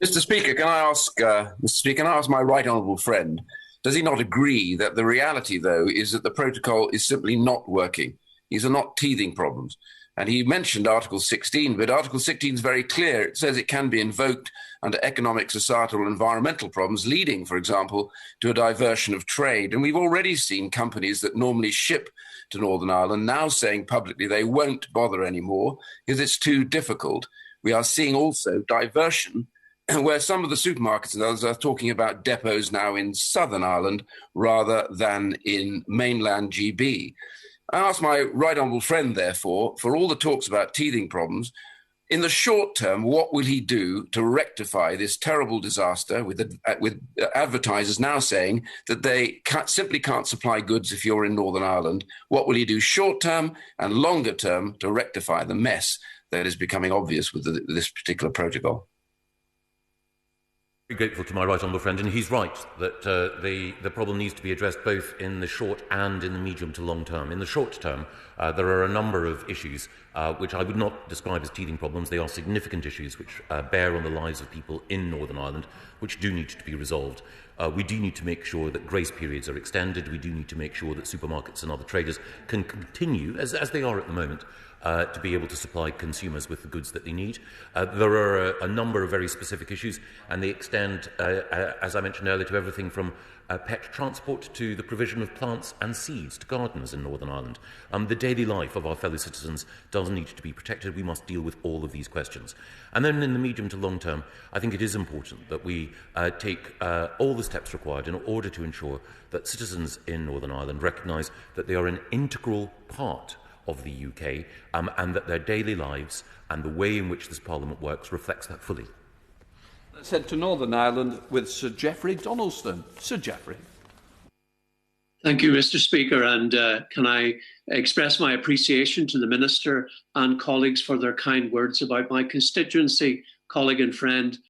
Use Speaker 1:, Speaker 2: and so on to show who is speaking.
Speaker 1: Mr. Speaker, can I ask my right honourable friend, does he not agree that the reality, though, is that the protocol is simply not working? These are not teething problems. And he mentioned Article 16, but Article 16 is very clear. It says it can be invoked under economic, societal, and environmental problems, leading, for example, to a diversion of trade. And we've already seen companies that normally ship to Northern Ireland now saying publicly they won't bother anymore because it's too difficult. We are seeing also diversion where some of the supermarkets and others are talking about depots now in Southern Ireland rather than in mainland GB. I ask my right honourable friend, therefore, for all the talks about teething problems, in the short term, what will he do to rectify this terrible disaster with advertisers now saying that they simply can't supply goods if you're in Northern Ireland? What will he do short term and longer term to rectify the mess that is becoming obvious with this particular protocol?
Speaker 2: Very grateful to my right honourable friend, and he's right that the problem needs to be addressed both in the short and in the medium to long term. In the short term, there are a number of issues which I would not describe as teething problems. They are significant issues which bear on the lives of people in Northern Ireland, which do need to be resolved. We do need to make sure that grace periods are extended. We do need to make sure that supermarkets and other traders can continue, as they are at the moment, to be able to supply consumers with the goods that they need. There are a number of very specific issues, and they extend, as I mentioned earlier, to everything from pet transport to the provision of plants and seeds to gardeners in Northern Ireland. The daily life of our fellow citizens does need to be protected. We must deal with all of these questions. And then in the medium to long term, I think it is important that we take all the steps required in order to ensure that citizens in Northern Ireland recognise that they are an integral part of the UK and that their daily lives and the way in which this Parliament works reflects that fully.
Speaker 3: Let's head to Northern Ireland with Sir Geoffrey Donaldson. Sir Geoffrey.
Speaker 4: Thank you, Mr. Speaker, and can I express my appreciation to the Minister and colleagues for their kind words about my constituency, colleague and friend,